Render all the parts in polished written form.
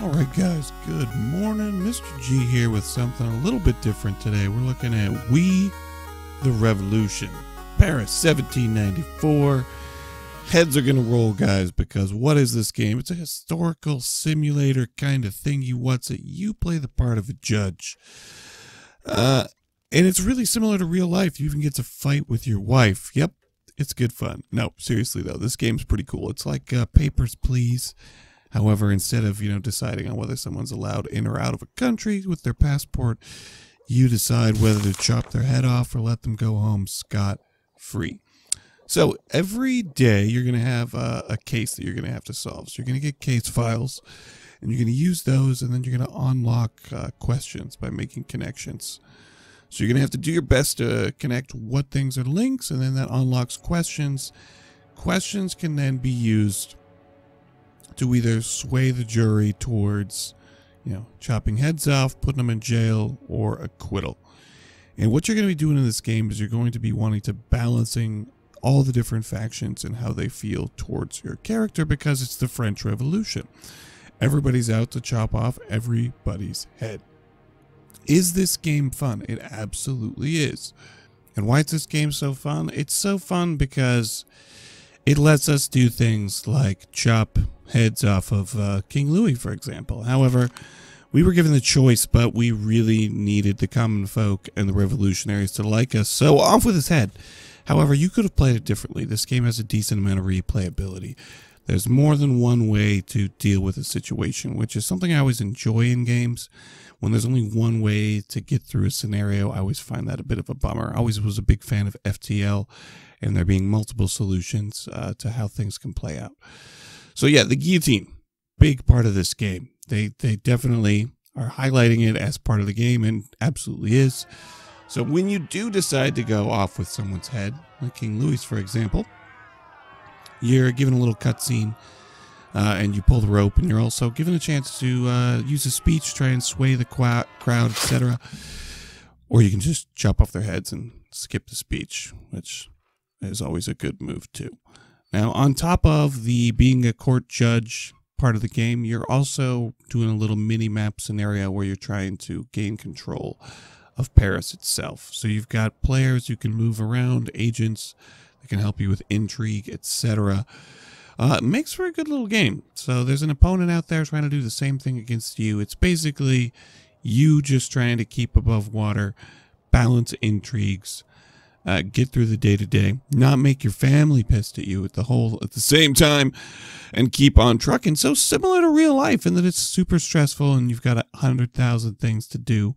Alright guys, good morning. Mr. G here with something a little bit different today. We're looking at We the Revolution. Paris 1794. Heads are gonna roll, guys, because what is this game? It's a historical simulator kind of thingy. What's it? You play the part of a judge. And it's really similar to real life. You even get to fight with your wife. Yep, it's good fun. No, seriously though, this game's pretty cool. It's like Papers, Please. However, instead of, deciding on whether someone's allowed in or out of a country with their passport, you decide whether to chop their head off or let them go home scot-free. So every day you're going to have a case that you're going to have to solve. So you're going to get case files, and you're going to use those, and then you're going to unlock questions by making connections. So you're going to have to do your best to connect what things are links, and then that unlocks questions. Questions can then be used to either sway the jury towards, chopping heads off, putting them in jail, or acquittal. And what you're going to be doing in this game is you're going to be wanting to balancing all the different factions and how they feel towards your character, because it's the French Revolution. Everybody's out to chop off everybody's head. Is this game fun? It absolutely is. And why is this game so fun? It's so fun because it lets us do things like chop heads off of King Louis, for example. However, we were given the choice, but we really needed the common folk and the revolutionaries to like us, so off with his head. However, you could have played it differently. This game has a decent amount of replayability. There's more than one way to deal with a situation, which is something I always enjoy in games. When there's only one way to get through a scenario, I always find that a bit of a bummer. I always was a big fan of FTL and there being multiple solutions to how things can play out. So yeah, the guillotine, big part of this game. They definitely are highlighting it as part of the game, and absolutely is. So when you do decide to go off with someone's head, like King Louis, for example, you're given a little cutscene, and you pull the rope, and you're also given a chance to use a speech, try and sway the crowd, etc. Or you can just chop off their heads and skip the speech, which is always a good move too. Now, on top of the being a court judge part of the game, you're also doing a little mini-map scenario where you're trying to gain control of Paris itself. So you've got players who can move around, agents that can help you with intrigue, etc. It makes for a good little game. So there's an opponent out there trying to do the same thing against you. It's basically you just trying to keep above water, balance intrigues, get through the day-to-day, not make your family pissed at you at the same time, and keep on trucking. So similar to real life in that it's super stressful and you've got 100,000 things to do.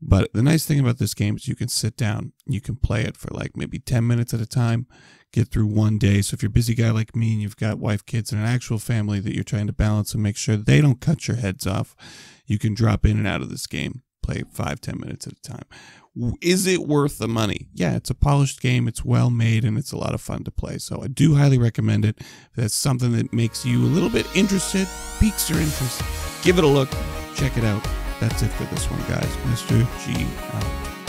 But the nice thing about this game is you can sit down, you can play it for like maybe 10 minutes at a time, get through one day. So if you're a busy guy like me and you've got wife, kids, and an actual family that you're trying to balance and make sure they don't cut your heads off, you can drop in and out of this game, play 5-10 minutes at a time. Is it worth the money? Yeah, it's a polished game, it's well made, and it's a lot of fun to play. So I do highly recommend it. If that's something that makes you a little bit interested, piques your interest, give it a look, check it out. That's it for this one, guys. Mr. G out.